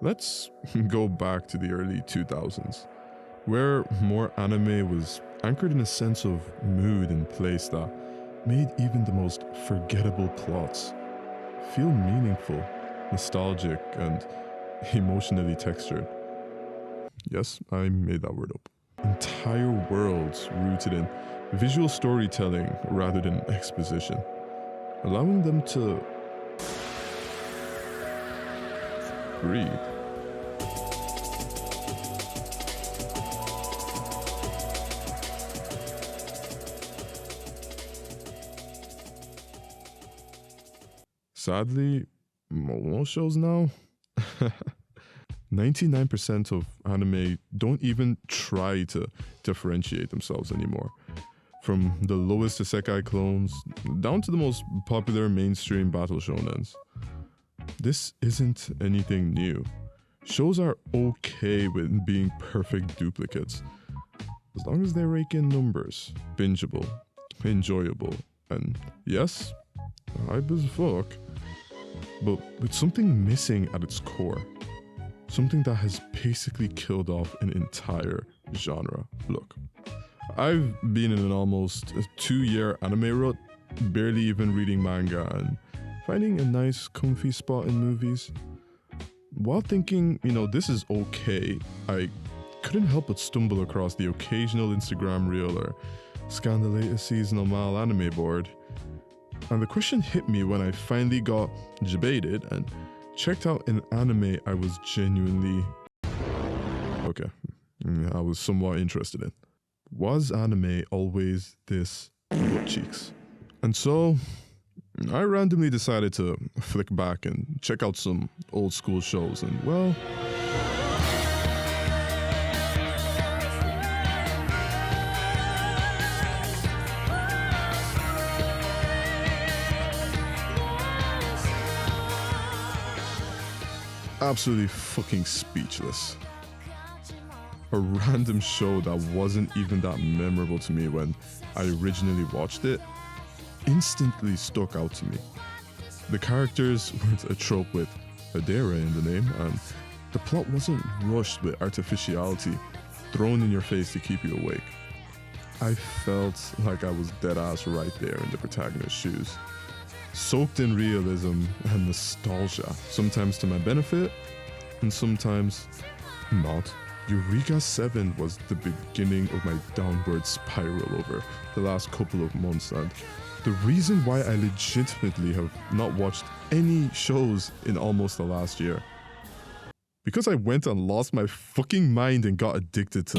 Let's go back to the early 2000s, where more anime was anchored in a sense of mood and place that made even the most forgettable plots feel meaningful, nostalgic, and emotionally textured. Yes, I made that word up. Entire worlds rooted in visual storytelling rather than exposition, allowing them to breathe. Sadly, most shows now, 99% of anime don't even try to differentiate themselves anymore. From the lowest isekai clones down to the most popular mainstream battle shonens. This isn't anything new. Shows are okay with being perfect duplicates, as long as they rake in numbers, bingeable, enjoyable, and yes, hype as fuck, but with something missing at its core. Something that has basically killed off an entire genre. Look, I've been in an almost 2-year anime rut, barely even reading manga and finding a nice comfy spot in movies. While thinking, this is okay, I couldn't help but stumble across the occasional Instagram reel or scan the latest seasonal Mal anime board. And the question hit me when I finally got debated and checked out an anime I was genuinely I was somewhat interested in. Was anime always this butt cheeks? And so I randomly decided to flick back and check out some old school shows, and well, absolutely fucking speechless. A random show that wasn't even that memorable to me when I originally watched it instantly stuck out to me. The characters weren't a trope with Adera in the name, and the plot wasn't rushed with artificiality thrown in your face to keep you awake. I felt like I was dead-ass right there in the protagonist's shoes, soaked in realism and nostalgia, sometimes to my benefit, and sometimes not. Eureka 7 was the beginning of my downward spiral over the last couple of months, and the reason why I legitimately have not watched any shows in almost the last year. Because I went and lost my fucking mind and got addicted to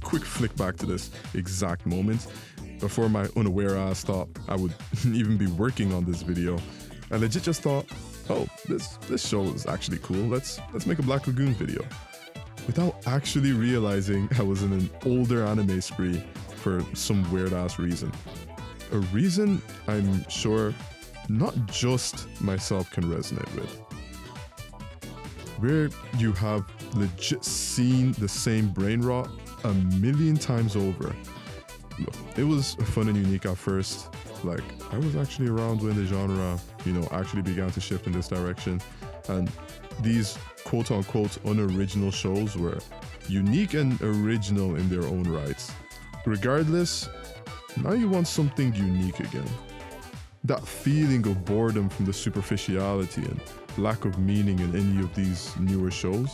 quick flick back to this exact moment. Before my unaware ass thought I would even be working on this video, I legit just thought, oh, this show is actually cool, let's make a Black Lagoon video. Without actually realizing I was in an older anime spree for some weird ass reason. A reason I'm sure not just myself can resonate with. Where you have legit seen the same brain rot a million times over. Look, it was fun and unique at first. Like, I was actually around when the genre, actually began to shift in this direction. And these quote-unquote unoriginal shows were unique and original in their own rights. Regardless, now you want something unique again. That feeling of boredom from the superficiality and lack of meaning in any of these newer shows.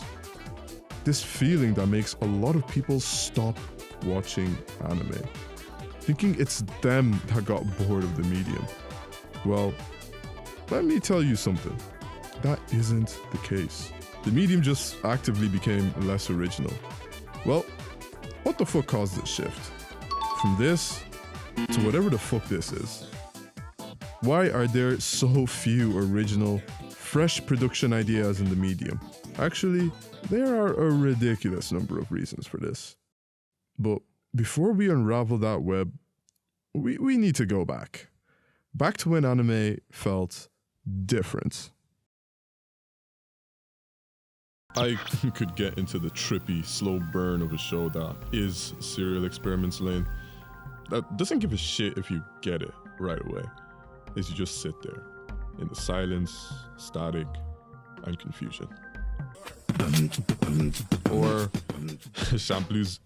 This feeling that makes a lot of people stop watching anime, thinking it's them that got bored of the medium. Well, let me tell you something. That isn't the case. The medium just actively became less original. Well, what the fuck caused this shift? From this to whatever the fuck this is. Why are there so few original, fresh production ideas in the medium? Actually, there are a ridiculous number of reasons for this. But before we unravel that web, we need to go back. Back to when anime felt different. I could get into the trippy, slow burn of a show that is Serial Experiments Lane. that doesn't give a shit if you get it right away, is you just sit there in the silence, static, and confusion. Or Shampoo's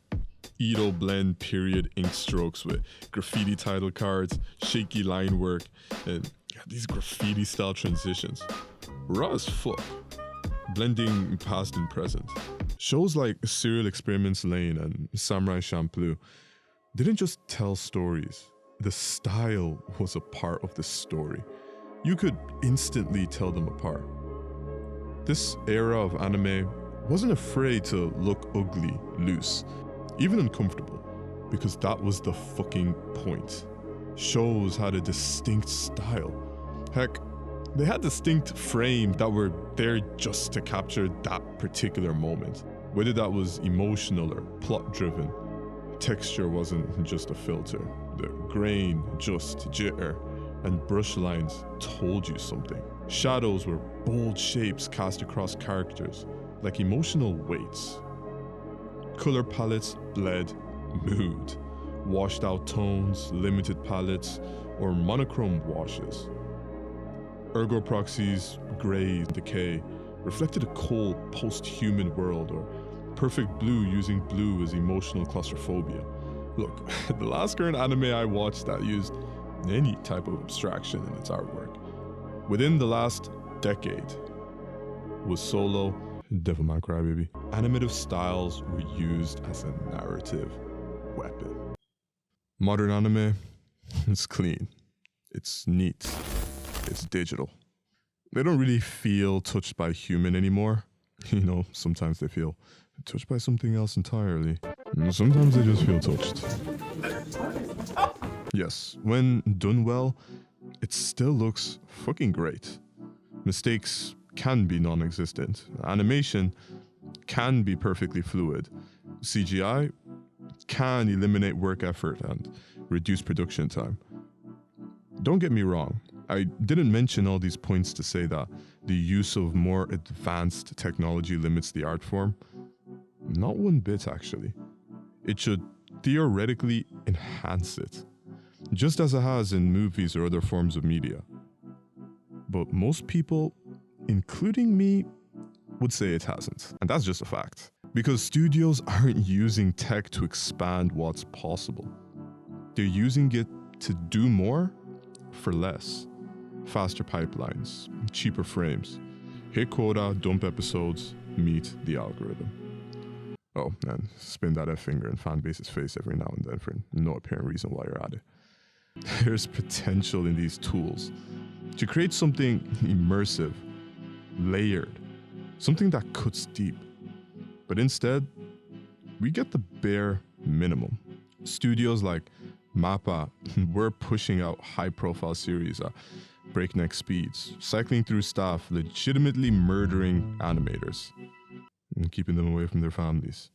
Edo blend period ink strokes with graffiti title cards, shaky line work, and these graffiti style transitions. Raw as fuck, blending past and present. Shows like Serial Experiments Lane and Samurai Champloo didn't just tell stories. The style was a part of the story. You could instantly tell them apart. This era of anime wasn't afraid to look ugly, loose, even uncomfortable, because that was the fucking point. Shows had a distinct style. Heck, they had distinct frames that were there just to capture that particular moment. Whether that was emotional or plot-driven, texture wasn't just a filter. The grain, just jitter, and brush lines told you something. Shadows were bold shapes cast across characters, like emotional weights. Color palettes bled mood, washed out tones, limited palettes, or monochrome washes. Ergoproxies, grays, decay reflected a cold, post-human world, or perfect blue using blue as emotional claustrophobia. Look, the last current anime I watched that used any type of abstraction in its artwork within the last decade was Solo, Devilman Crybaby. Animative styles were used as a narrative weapon. Modern anime, it's clean, it's neat, it's digital. They don't really feel touched by human anymore. You know, sometimes they feel touched by something else entirely. And sometimes they just feel touched. Yes, when done well, it still looks fucking great. Mistakes can be non-existent. Animation can be perfectly fluid. CGI can eliminate work effort and reduce production time. Don't get me wrong, I didn't mention all these points to say that the use of more advanced technology limits the art form. Not one bit, actually. It should theoretically enhance it, just as it has in movies or other forms of media. But most people, including me, would say it hasn't. And that's just a fact. Because studios aren't using tech to expand what's possible. They're using it to do more for less. Faster pipelines, cheaper frames. Hit quota, dump episodes, meet the algorithm. Oh, and spin that F finger in fanbase's face every now and then for no apparent reason why you're at it. There's potential in these tools to create something immersive, layered, something that cuts deep. But instead, we get the bare minimum. Studios like MAPPA were pushing out high-profile series at breakneck speeds, cycling through staff, legitimately murdering animators and keeping them away from their families.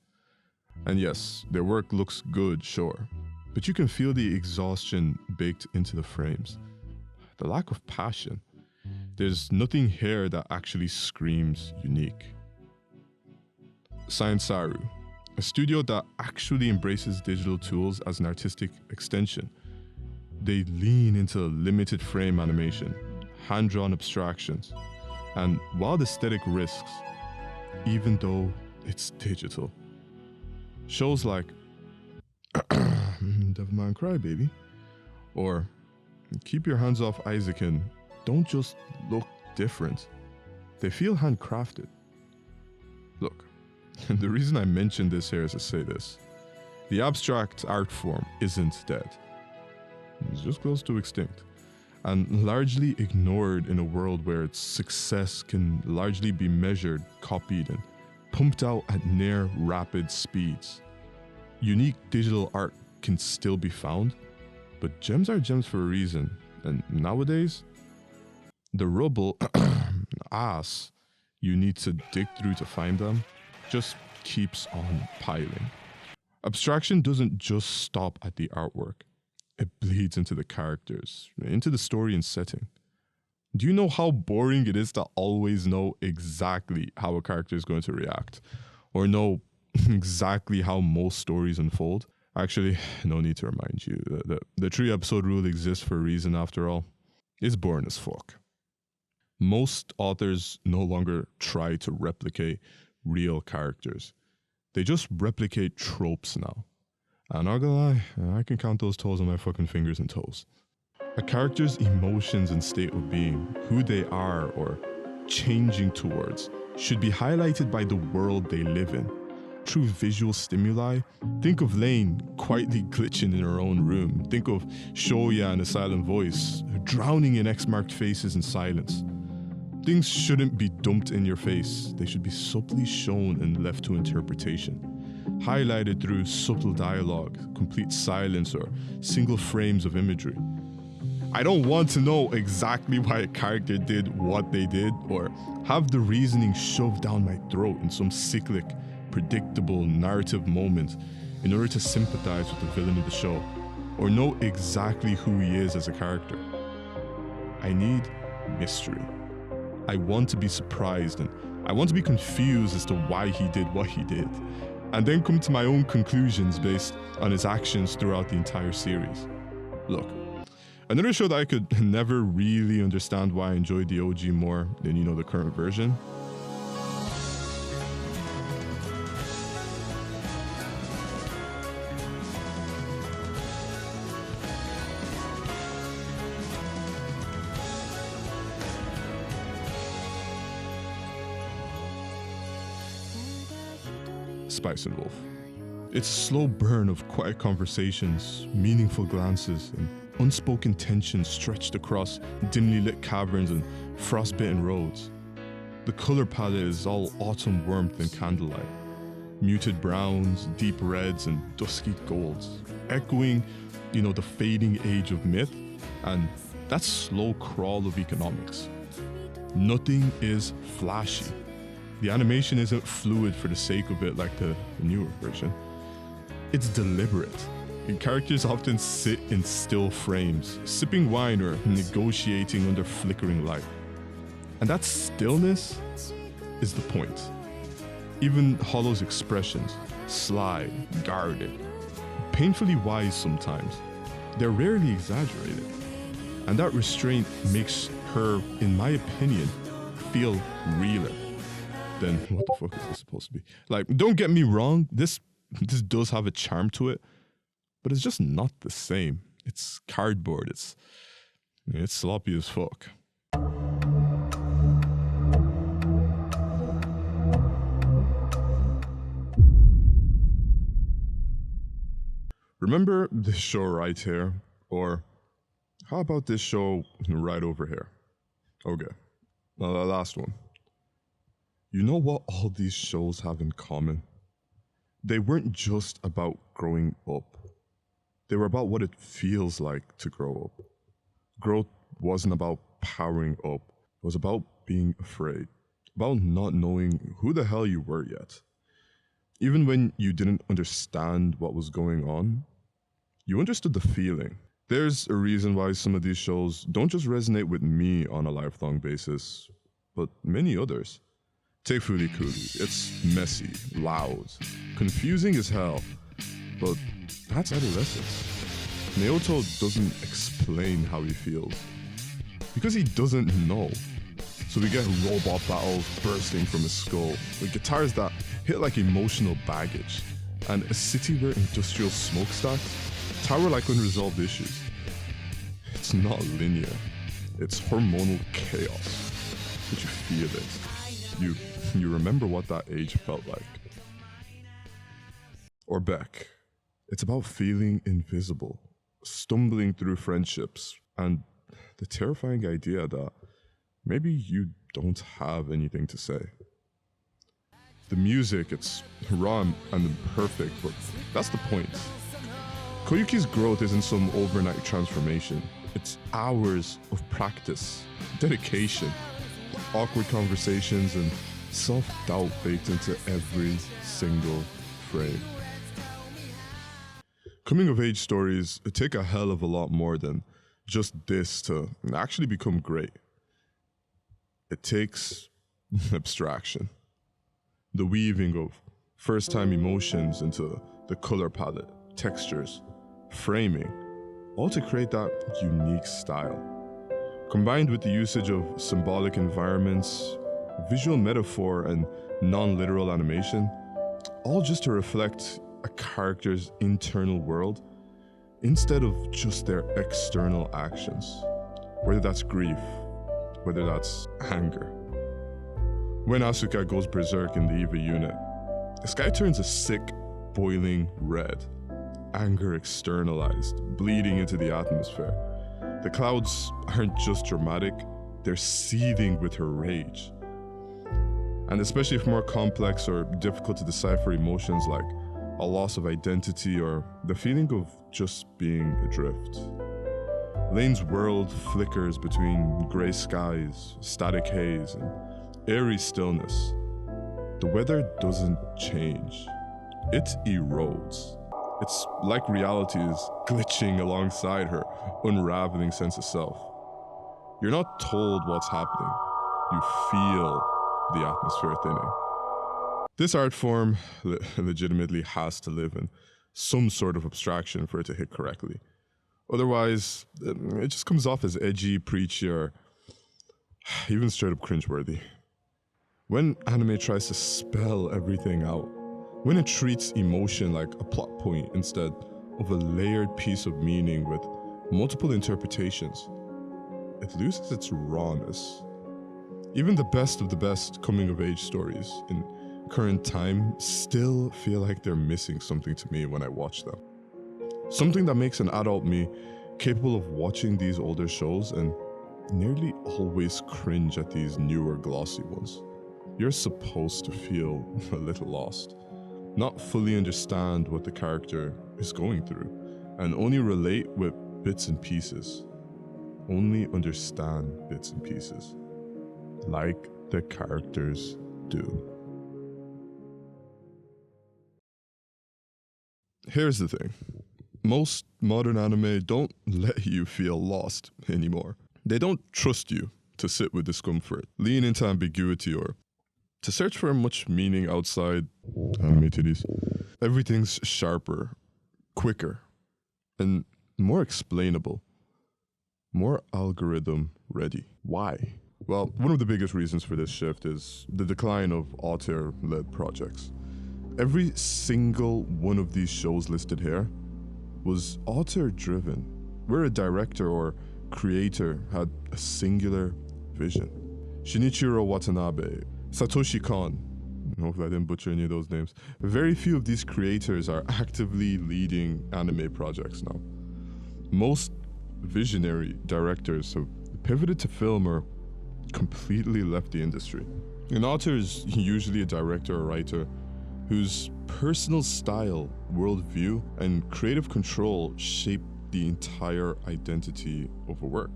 And yes, their work looks good, sure, but you can feel the exhaustion baked into the frames. The lack of passion. There's nothing here that actually screams unique. Science Saru, a studio that actually embraces digital tools as an artistic extension. They lean into limited frame animation, hand-drawn abstractions, and wild aesthetic risks, even though it's digital. Shows like Devilman Crybaby, or Keep Your Hands Off Isaac and don't just look different. They feel handcrafted. Look, the reason I mention this here is to say this. The abstract art form isn't dead. It's just close to extinct, and largely ignored in a world where its success can largely be measured, copied, and pumped out at near rapid speeds. Unique digital art can still be found, but gems are gems for a reason, and nowadays, the rubble ass you need to dig through to find them just keeps on piling. Abstraction doesn't just stop at the artwork. It bleeds into the characters, into the story and setting. Do you know how boring it is to always know exactly how a character is going to react? Or know exactly how most stories unfold? Actually, no need to remind you. The 3-episode rule exists for a reason after all. It's boring as fuck. Most authors no longer try to replicate real characters. They just replicate tropes now. I'm not gonna lie, I can count those toes on my fucking fingers and toes. A character's emotions and state of being, who they are or changing towards, should be highlighted by the world they live in. Through visual stimuli, think of Lane quietly glitching in her own room. Think of Shoya and a silent voice, drowning in X-marked faces and silence. Things shouldn't be dumped in your face. They should be subtly shown and left to interpretation. Highlighted through subtle dialogue, complete silence, or single frames of imagery. I don't want to know exactly why a character did what they did, or have the reasoning shoved down my throat in some cyclic, predictable narrative moment in order to sympathize with the villain of the show, or know exactly who he is as a character. I need mystery. I want to be surprised and I want to be confused as to why he did what he did, and then come to my own conclusions based on his actions throughout the entire series. Look, another show that I could never really understand why I enjoyed the OG more than, the current version. Spice and Wolf. Its slow burn of quiet conversations, meaningful glances, and unspoken tension stretched across dimly lit caverns and frostbitten roads. The color palette is all autumn warmth and candlelight. Muted browns, deep reds, and dusky golds, echoing, the fading age of myth and that slow crawl of economics. Nothing is flashy. The animation isn't fluid for the sake of it like the newer version. It's deliberate. And characters often sit in still frames, sipping wine or negotiating under flickering light. And that stillness is the point. Even Hollow's expressions, sly, guarded, painfully wise sometimes, they're rarely exaggerated. And that restraint makes her, in my opinion, feel realer. Then what the fuck is this supposed to be? Like, don't get me wrong, this does have a charm to it, but it's just not the same. It's cardboard. It's sloppy as fuck. Remember this show right here? Or how about this show right over here? Okay, now the last one. You know what all these shows have in common? They weren't just about growing up. They were about what it feels like to grow up. Growth wasn't about powering up. It was about being afraid. About not knowing who the hell you were yet. Even when you didn't understand what was going on, you understood the feeling. There's a reason why some of these shows don't just resonate with me on a lifelong basis, but many others. Take Fooly Cooly. It's messy, loud, confusing as hell, but that's adolescence. Naoto doesn't explain how he feels, because he doesn't know. So we get robot battles bursting from his skull, with guitars that hit like emotional baggage, and a city where industrial smokestacks tower like unresolved issues. It's not linear, it's hormonal chaos, but you feel it. You remember what that age felt like. Or Beck. It's about feeling invisible, stumbling through friendships, and the terrifying idea that maybe you don't have anything to say. The music, it's raw and imperfect, but that's the point. Koyuki's growth isn't some overnight transformation. It's hours of practice, dedication, awkward conversations, and self-doubt baked into every single frame. Coming-of-age stories take a hell of a lot more than just this to actually become great. It takes abstraction. The weaving of first-time emotions into the color palette, textures, framing, all to create that unique style. Combined with the usage of symbolic environments, visual metaphor, and non-literal animation, all just to reflect a character's internal world instead of just their external actions, whether that's grief, whether that's anger. When Asuka goes berserk in the EVA unit, the sky turns a sick, boiling red, anger externalized, bleeding into the atmosphere. The clouds aren't just dramatic, they're seething with her rage. And especially for more complex or difficult to decipher emotions like a loss of identity or the feeling of just being adrift. Lane's world flickers between grey skies, static haze, and eerie stillness. The weather doesn't change, it erodes. It's like reality is glitching alongside her unraveling sense of self. You're not told what's happening, you feel the atmosphere thinning. This art form legitimately has to live in some sort of abstraction for it to hit correctly. Otherwise, it just comes off as edgy, preachy, or even straight up cringeworthy. When anime tries to spell everything out, when it treats emotion like a plot point instead of a layered piece of meaning with multiple interpretations, it loses its rawness. Even the best of the best coming-of-age stories in current time still feel like they're missing something to me when I watch them. Something that makes an adult me capable of watching these older shows and nearly always cringe at these newer glossy ones. You're supposed to feel a little lost, not fully understand what the character is going through, and only relate with bits and pieces. Only understand bits and pieces, like the characters do. Here's the thing. Most modern anime don't let you feel lost anymore. They don't trust you to sit with discomfort, lean into ambiguity, or to search for much meaning outside anime titties. Everything's sharper, quicker, and more explainable. More algorithm ready. Why? Well, one of the biggest reasons for this shift is the decline of author-led projects. Every single one of these shows listed here was author-driven, where a director or creator had a singular vision. Shinichiro Watanabe, Satoshi Kon, hopefully I didn't butcher any of those names. Very few of these creators are actively leading anime projects now. Most visionary directors have pivoted to film or completely left the industry. An author is usually a director or writer whose personal style, worldview, and creative control shape the entire identity of a work.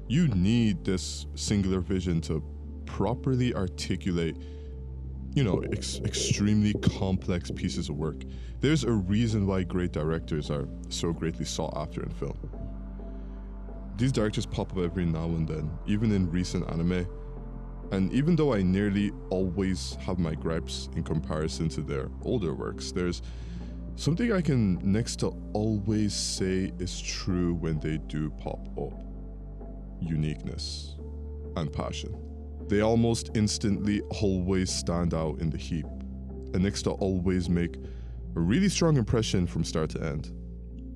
You need this singular vision to properly articulate, extremely complex pieces of work. There's a reason why great directors are so greatly sought after in film. These directors pop up every now and then, even in recent anime. And even though I nearly always have my gripes in comparison to their older works, there's something I can next to always say is true when they do pop up. Uniqueness and passion. They almost instantly always stand out in the heap, and next to always make a really strong impression from start to end.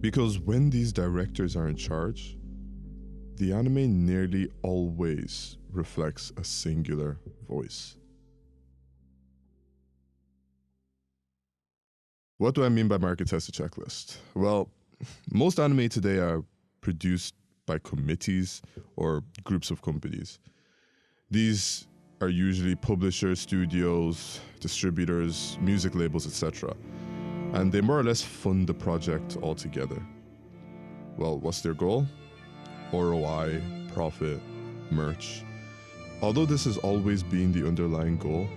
Because when these directors are in charge, the anime nearly always reflects a singular voice. What do I mean by market tested checklist? Well, most anime today are produced by committees or groups of companies. These are usually publishers, studios, distributors, music labels, etc. And they more or less fund the project altogether. Well, what's their goal? ROI, profit, merch. Although this has always been the underlying goal,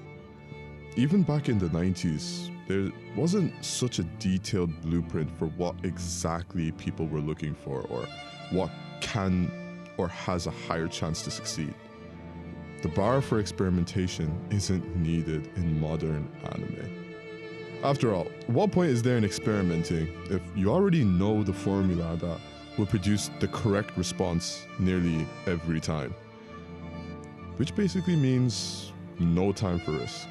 even back in the 90s, there wasn't such a detailed blueprint for what exactly people were looking for or what can or has a higher chance to succeed. The bar for experimentation isn't needed in modern anime. After all, what point is there in experimenting if you already know the formula that will produce the correct response nearly every time? Which basically means no time for risk,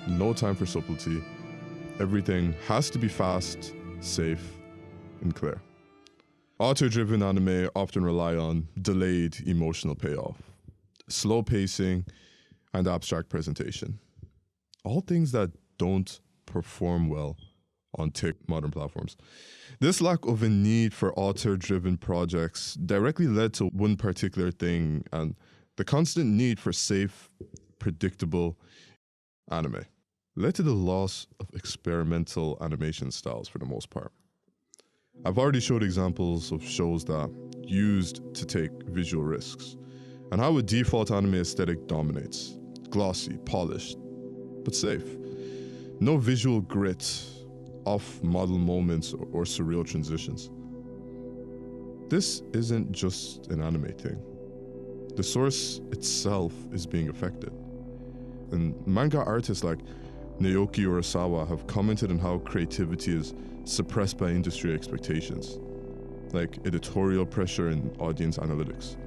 no time for subtlety. Everything has to be fast, safe, and clear. Author-driven anime often rely on delayed emotional payoff, slow pacing, and abstract presentation. All things that don't perform well on modern platforms. This lack of a need for author-driven projects directly led to one particular thing, and the constant need for safe, predictable anime led to the loss of experimental animation styles for the most part. I've already showed examples of shows that used to take visual risks, and how a default anime aesthetic dominates. Glossy, polished, but safe. No visual grit, off-model moments, or surreal transitions. This isn't just an anime thing. The source itself is being affected. And manga artists like Naoki Urasawa have commented on how creativity is suppressed by industry expectations, like editorial pressure and audience analytics.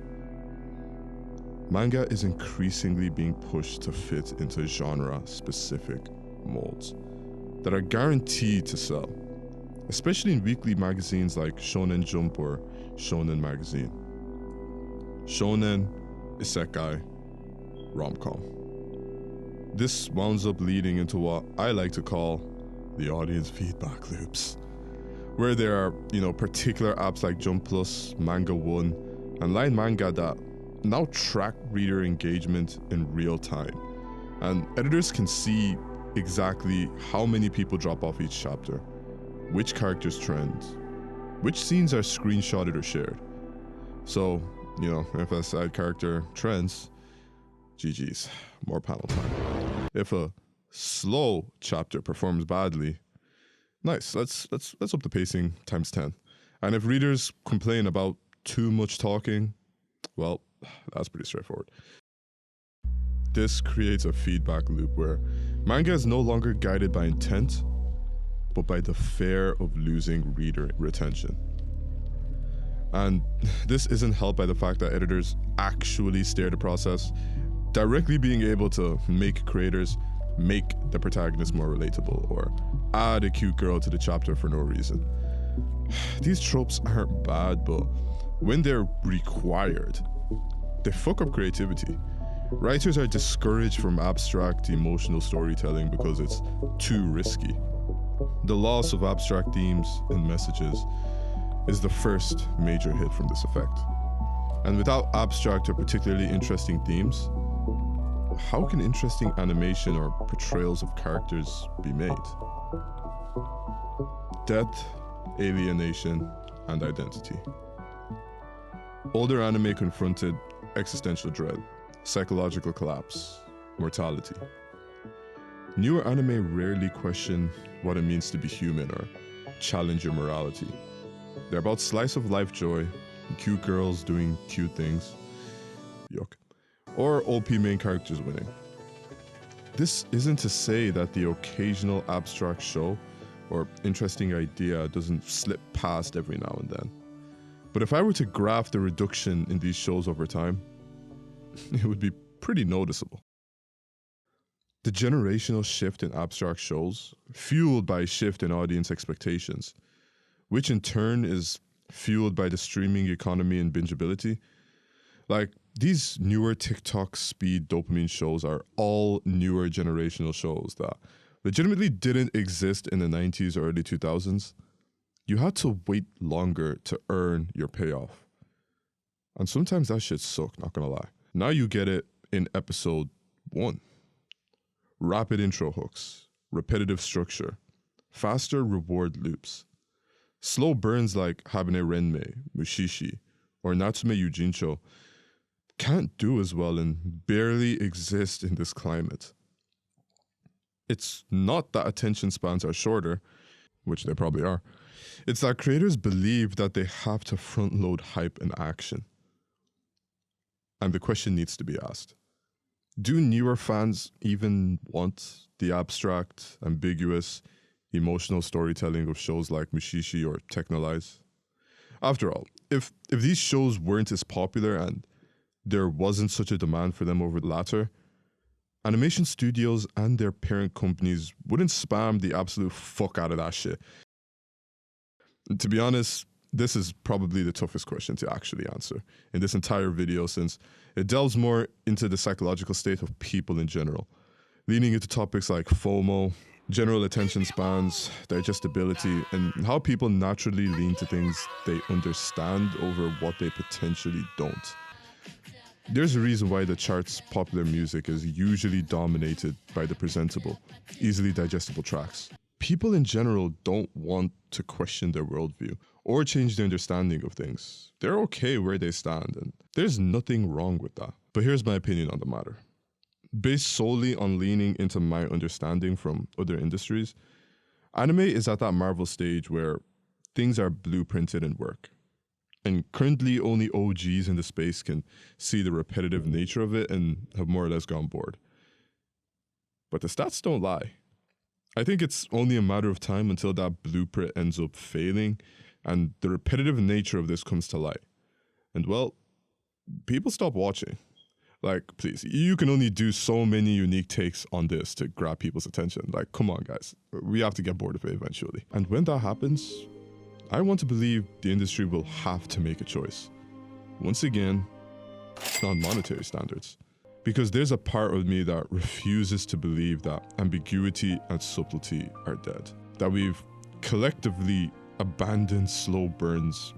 Manga is increasingly being pushed to fit into genre-specific molds that are guaranteed to sell, especially in weekly magazines like Shonen Jump or Shonen Magazine. Shonen, isekai, rom-com. This wounds up leading into what I like to call the audience feedback loops, where there are, particular apps like Jump Plus, Manga One, and Line Manga that now track reader engagement in real time. And editors can see exactly how many people drop off each chapter, which characters trend, which scenes are screenshotted or shared. So, if a side character trends, GG's, more panel time. If a slow chapter performs badly, nice, let's up the pacing times 10. And if readers complain about too much talking, well, that's pretty straightforward. This creates a feedback loop where manga is no longer guided by intent, but by the fear of losing reader retention. And this isn't helped by the fact that editors actually steer the process, directly being able to make creators make the protagonist more relatable or add a cute girl to the chapter for no reason. These tropes aren't bad, but when they're required, they fuck up creativity. Writers are discouraged from abstract emotional storytelling because it's too risky. The loss of abstract themes and messages is the first major hit from this effect. And without abstract or particularly interesting themes, how can interesting animation or portrayals of characters be made? Death, alienation, and identity. Older anime confronted existential dread, psychological collapse, mortality. Newer anime rarely question what it means to be human or challenge your morality. They're about slice of life joy, cute girls doing cute things, yuck, or OP main characters winning. This isn't to say that the occasional abstract show or interesting idea doesn't slip past every now and then. But if I were to graph the reduction in these shows over time, it would be pretty noticeable. The generational shift in abstract shows, fueled by a shift in audience expectations, which in turn is fueled by the streaming economy and bingeability. Like, these newer TikTok speed dopamine shows are all newer generational shows that legitimately didn't exist in the 90s or early 2000s. You had to wait longer to earn your payoff. And sometimes that shit sucked, not gonna lie. Now you get it in episode 1. Rapid intro hooks, repetitive structure, faster reward loops. Slow burns like Habane Renmei, Mushishi, or Natsume Yujincho can't do as well and barely exist in this climate. It's not that attention spans are shorter, which they probably are. It's that creators believe that they have to front load hype and action. And the question needs to be asked. Do newer fans even want the abstract, ambiguous, emotional storytelling of shows like Mushishi or Technolize. After all, if these shows weren't as popular and there wasn't such a demand for them over the latter, animation studios and their parent companies wouldn't spam the absolute fuck out of that shit. To be honest, this is probably the toughest question to actually answer in this entire video, since it delves more into the psychological state of people in general, leaning into topics like FOMO, general attention spans, digestibility, and how people naturally lean to things they understand over what they potentially don't. There's a reason why the chart's popular music is usually dominated by the presentable, easily digestible tracks. People in general don't want to question their worldview or change their understanding of things. They're okay where they stand, and there's nothing wrong with that. But here's my opinion on the matter. Based solely on leaning into my understanding from other industries, anime is at that Marvel stage where things are blueprinted and work. And currently only OGs in the space can see the repetitive nature of it and have more or less gone bored. But the stats don't lie. I think it's only a matter of time until that blueprint ends up failing and the repetitive nature of this comes to light. And well, people stop watching. Like, please, you can only do so many unique takes on this to grab people's attention. Like, come on, guys. We have to get bored of it eventually. And when that happens, I want to believe the industry will have to make a choice. Once again, on monetary standards. Because there's a part of me that refuses to believe that ambiguity and subtlety are dead. That we've collectively abandoned slow burns.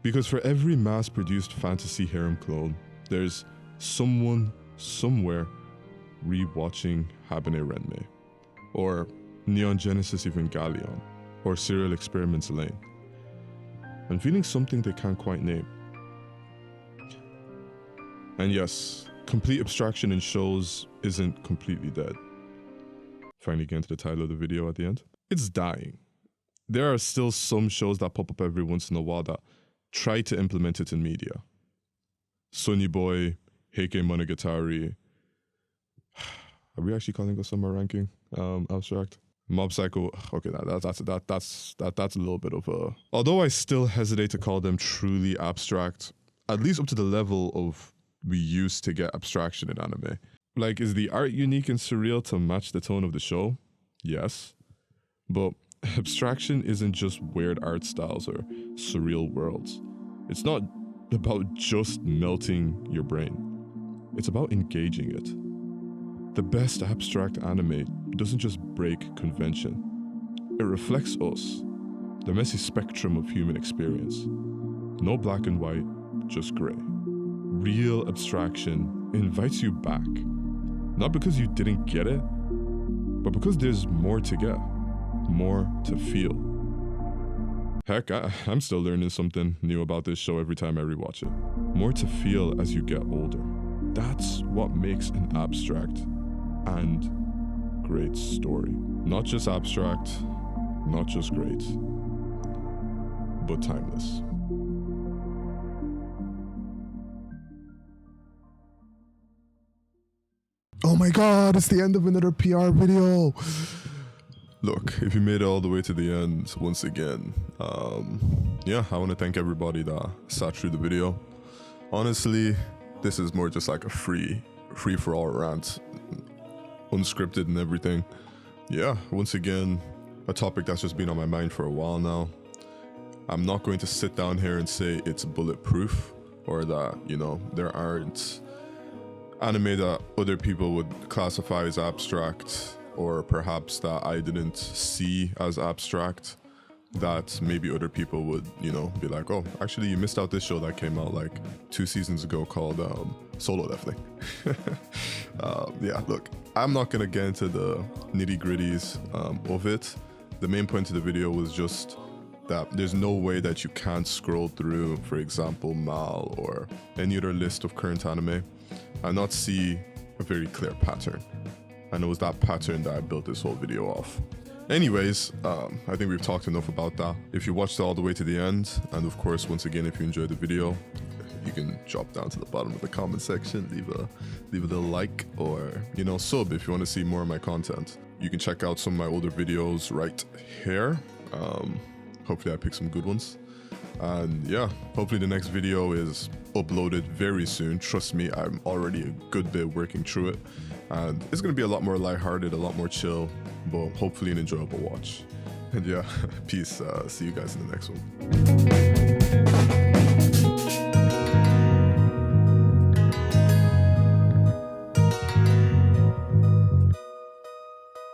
Because for every mass-produced fantasy harem clone, there's someone somewhere re-watching Habane Renmei, or Neon Genesis Evangelion, or Serial Experiments Lane, and feeling something they can't quite name. And yes, complete abstraction in shows isn't completely dead. Finally getting to the title of the video at the end. It's dying. There are still some shows that pop up every once in a while that try to implement it in media. Sonny Boy, Heike Monogatari. Are we actually calling this summer ranking? Abstract. Mob Psycho. Okay, that's a little bit of a. Although I still hesitate to call them truly abstract, at least up to the level of we used to get abstraction in anime. Like, is the art unique and surreal to match the tone of the show? Yes, but abstraction isn't just weird art styles or surreal worlds. It's not about just melting your brain. It's about engaging it. The best abstract anime doesn't just break convention. It reflects us, the messy spectrum of human experience. No black and white, just gray. Real abstraction invites you back. Not because you didn't get it, but because there's more to get, more to feel. Heck, I'm still learning something new about this show every time I rewatch it. More to feel as you get older. That's what makes an abstract and great story. Not just abstract, not just great, but timeless. Oh my god, it's the end of another PR video. Look, if you made it all the way to the end, once again, yeah, I want to thank everybody that sat through the video. Honestly, this is more just like a free-for-all rant, unscripted and everything. Yeah, once again, a topic that's just been on my mind for a while now. I'm not going to sit down here and say it's bulletproof, or that, you know, there aren't anime that other people would classify as abstract, or perhaps that I didn't see as abstract, that maybe other people would, you know, be like, oh, actually you missed out this show that came out like 2 seasons ago called Solo Leveling. Yeah, look, I'm not gonna get into the nitty gritties of it. The main point of the video was just that there's no way that you can't scroll through, for example, Mal or any other list of current anime and not see a very clear pattern. And it was that pattern that I built this whole video off. Anyways, I think we've talked enough about that. If you watched it all the way to the end, and of course, once again, if you enjoyed the video, you can drop down to the bottom of the comment section, leave a little like, or, you know, sub if you want to see more of my content. You can check out some of my older videos right here. Hopefully I pick some good ones. And yeah, hopefully the next video is uploaded very soon. Trust me, I'm already a good bit working through it. And it's going to be a lot more lighthearted, a lot more chill, but hopefully an enjoyable watch. And yeah, peace. See you guys in the next one.